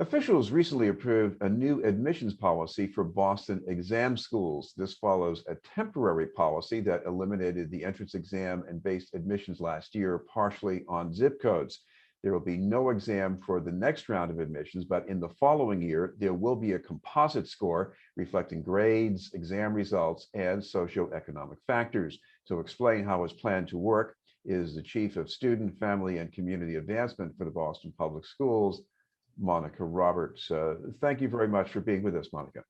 Officials recently approved a new admissions policy for Boston exam schools. This follows a temporary policy that eliminated the entrance exam and based admissions last year partially on zip codes. There will be no exam for the next round of admissions, but in the following year, there will be a composite score reflecting grades, exam results, and socio-economic factors. To explain how it's planned to work is the Chief of Student, Family, and Community Advancement for the Boston Public Schools, Monica Roberts. Thank you very much for being with us, Monica.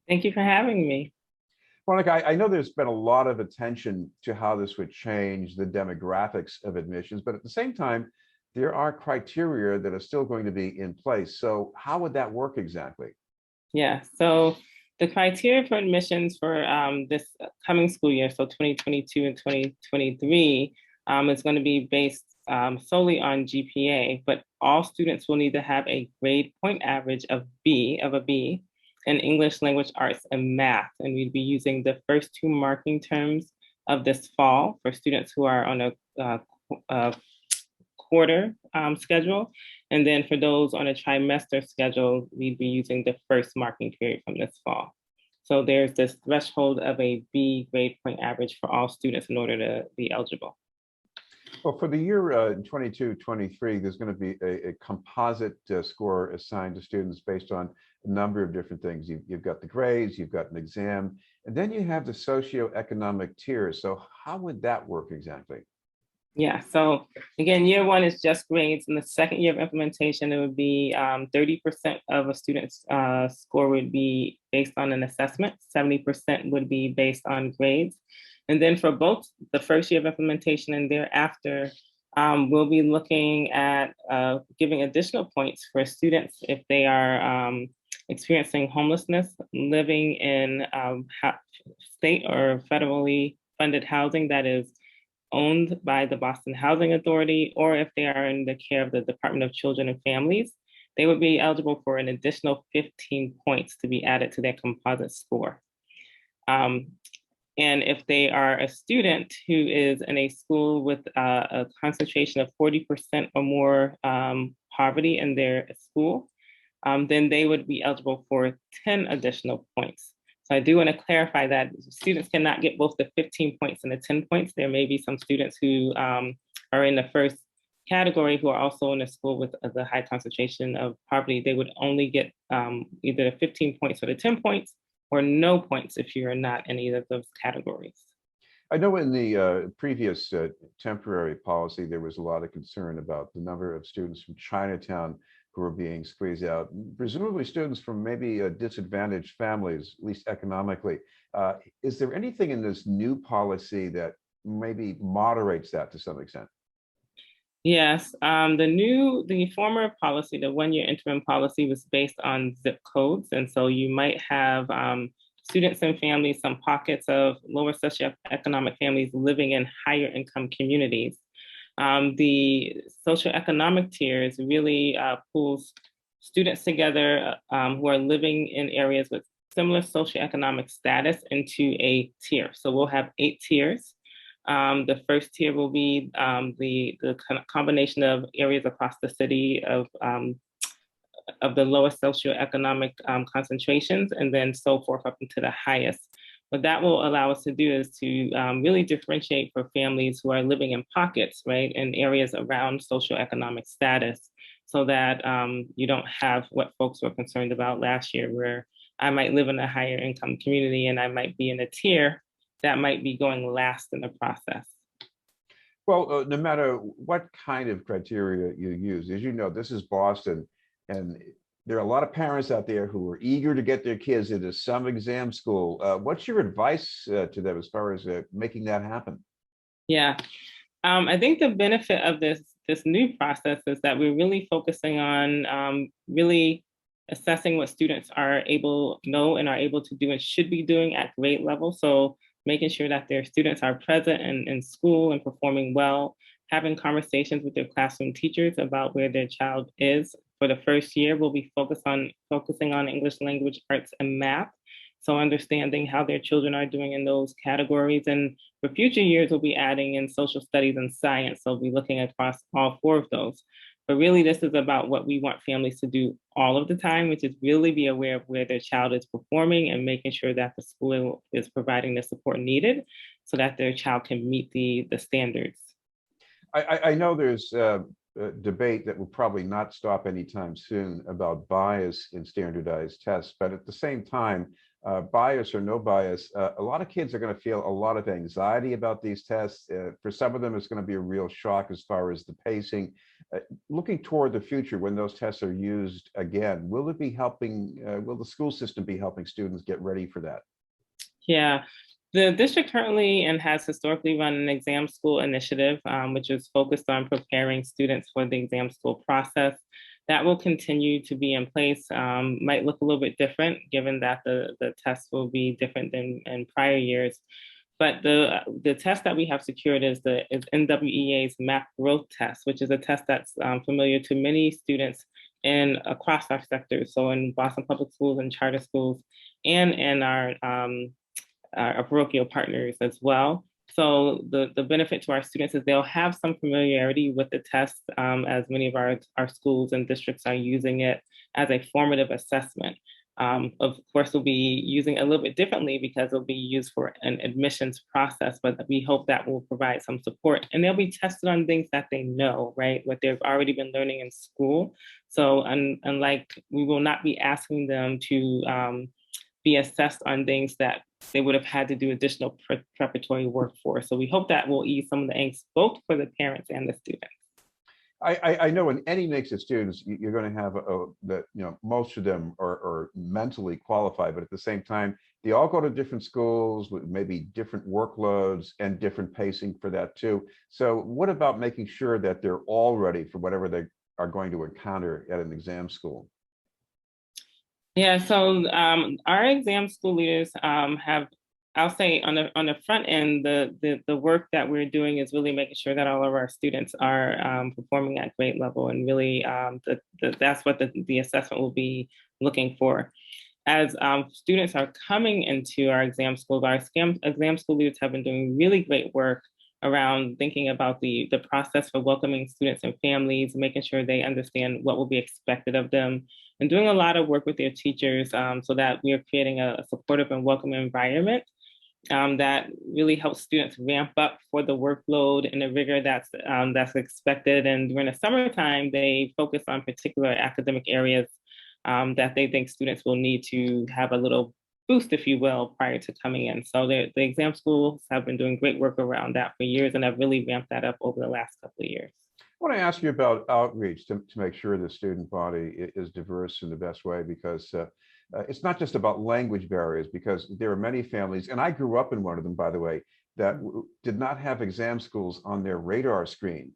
Thank you for having me. Monica, I know there's been a lot of attention to how this would change the demographics of admissions, but at the same time, there are criteria that are still going to be in place. So how would that work exactly? Yeah, so the criteria for admissions for this coming school year, so 2022 and 2023, is going to be based solely on GPA, but all students will need to have a grade point average of B in English, language arts, and math. And we'd be using the first two marking terms of this fall for students who are on a quarter schedule. And then for those on a trimester schedule, we'd be using the first marking period from this fall. So there's this threshold of a B grade point average for all students in order to be eligible. Well, for the year 22-23, there's going to be a composite score assigned to students based on a number of different things. You've got the grades, you've got an exam, and then you have the socioeconomic tiers. So how would that work exactly? Yeah, so again, year one is just grades. In the second year of implementation, it would be 30% of a student's score would be based on an assessment, 70% would be based on grades. And then for both the first year of implementation and thereafter, we'll be looking at giving additional points for students if they are experiencing homelessness, living in state or federally funded housing that is owned by the Boston Housing Authority, or if they are in the care of the Department of Children and Families, they would be eligible for an additional 15 points to be added to their composite score. And if they are a student who is in a school with a concentration of 40% or more poverty in their school, then they would be eligible for 10 additional points. So I do want to clarify that students cannot get both the 15 points and the 10 points. There may be some students who are in the first category who are also in a school with the high concentration of poverty. They would only get either the 15 points or the 10 points, or no points if you're not in either of those categories. I know in the previous temporary policy, there was a lot of concern about the number of students from Chinatown who are being squeezed out, presumably students from maybe disadvantaged families, at least economically. Is there anything in this new policy that maybe moderates that to some extent? Yes, the former policy, the one-year interim policy, was based on zip codes. And so you might have students and families, some pockets of lower socioeconomic families living in higher income communities. The socioeconomic tiers really pulls students together who are living in areas with similar socioeconomic status into a tier. So we'll have 8 tiers. The first tier will be the combination of areas across the city of the lowest socioeconomic concentrations, and then so forth up into the highest. What that will allow us to do is to really differentiate for families who are living in pockets, right, in areas around socioeconomic status, so that you don't have what folks were concerned about last year, where I might live in a higher income community and I might be in a tier that might be going last in the process. Well, no matter what kind of criteria you use, as you know, this is Boston, and there are a lot of parents out there who are eager to get their kids into some exam school. What's your advice to them as far as making that happen? Yeah, I think the benefit of this new process is that we're really focusing on really assessing what students are able to know and are able to do and should be doing at grade level. So making sure that their students are present in school and performing well, having conversations with their classroom teachers about where their child is. For the first year, we'll be focusing on English language arts and math. So understanding how their children are doing in those categories. And for future years, we'll be adding in social studies and science. So we'll be looking across all 4 of those. But really, this is about what we want families to do all of the time, which is really be aware of where their child is performing and making sure that the school is providing the support needed so that their child can meet the standards. I know there's a debate that will probably not stop anytime soon about bias in standardized tests, but at the same time, bias or no bias, a lot of kids are going to feel a lot of anxiety about these tests. For some of them, it's going to be a real shock as far as the pacing. Looking toward the future, when those tests are used again, will it be helping, will the school system be helping students get ready for that? Yeah, the district currently and has historically run an exam school initiative, which is focused on preparing students for the exam school process. That will continue to be in place. Might look a little bit different given that the tests will be different than in prior years. But the test that we have secured is NWEA's MAP growth test, which is a test that's familiar to many students in across our sectors. So in Boston Public Schools and charter schools, and in our parochial partners as well. So the benefit to our students is they'll have some familiarity with the test, as many of our schools and districts are using it as a formative assessment. Of course, we'll be using it a little bit differently because it'll be used for an admissions process, but we hope that will provide some support. And they'll be tested on things that they know, right? What they've already been learning in school. So unlike, we will not be asking them to be assessed on things that they would have had to do additional preparatory work for. So we hope that will ease some of the angst, both for the parents and the students. I know in any mix of students, you're going to have that, you know, most of them are mentally qualified, but at the same time, they all go to different schools with maybe different workloads and different pacing for that too. So what about making sure that they're all ready for whatever they are going to encounter at an exam school? Yeah, so our exam school leaders have, I'll say on the front end, the work that we're doing is really making sure that all of our students are performing at grade level, and really that's what the assessment will be looking for. As students are coming into our exam schools, our exam school leaders have been doing really great work around thinking about the process for welcoming students and families, making sure they understand what will be expected of them, and doing a lot of work with their teachers so that we are creating a supportive and welcoming environment that really helps students ramp up for the workload and the rigor that's expected. And during the summertime, they focus on particular academic areas that they think students will need to have a little boost, if you will, prior to coming in. So the exam schools have been doing great work around that for years, and have really ramped that up over the last couple of years. I want to ask you about outreach to make sure the student body is diverse in the best way, because it's not just about language barriers, because there are many families, and I grew up in one of them, by the way, that did not have exam schools on their radar screen.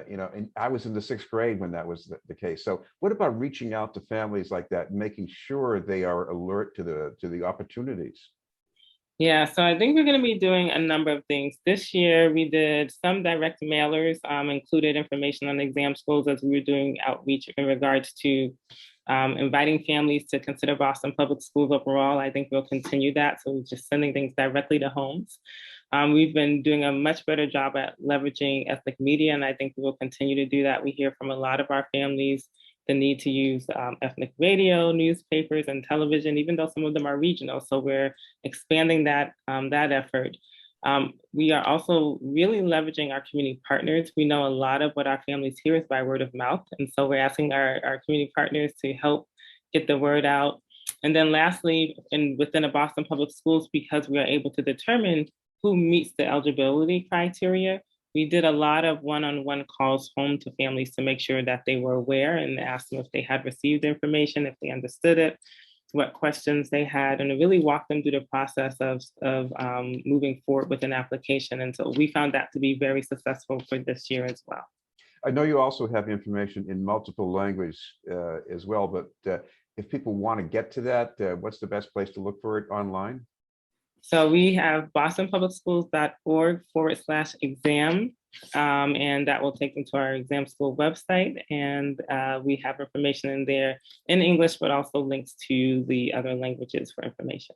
You know, and I was in the 6th grade when that was the case. So what about reaching out to families like that, and making sure they are alert to the opportunities? Yeah, so I think we're going to be doing a number of things. This year, we did some direct mailers, included information on exam schools as we were doing outreach in regards to inviting families to consider Boston Public Schools overall. I think we'll continue that. So we're just sending things directly to homes. We've been doing a much better job at leveraging ethnic media, and I think we will continue to do that. We hear from a lot of our families the need to use ethnic radio, newspapers, and television, even though some of them are regional. So we're expanding that effort. We are also really leveraging our community partners. We know a lot of what our families hear is by word of mouth. And so we're asking our community partners to help get the word out. And then lastly, within the Boston Public Schools, because we are able to determine who meets the eligibility criteria, we did a lot of one-on-one calls home to families to make sure that they were aware, and ask them if they had received information, if they understood it, what questions they had, and to really walk them through the process of moving forward with an application. And so we found that to be very successful for this year as well. I know you also have information in multiple languages as well, but if people want to get to that, what's the best place to look for it online? So we have bostonpublicschools.org/exam, and that will take them to our exam school website. And we have information in there in English, but also links to the other languages for information.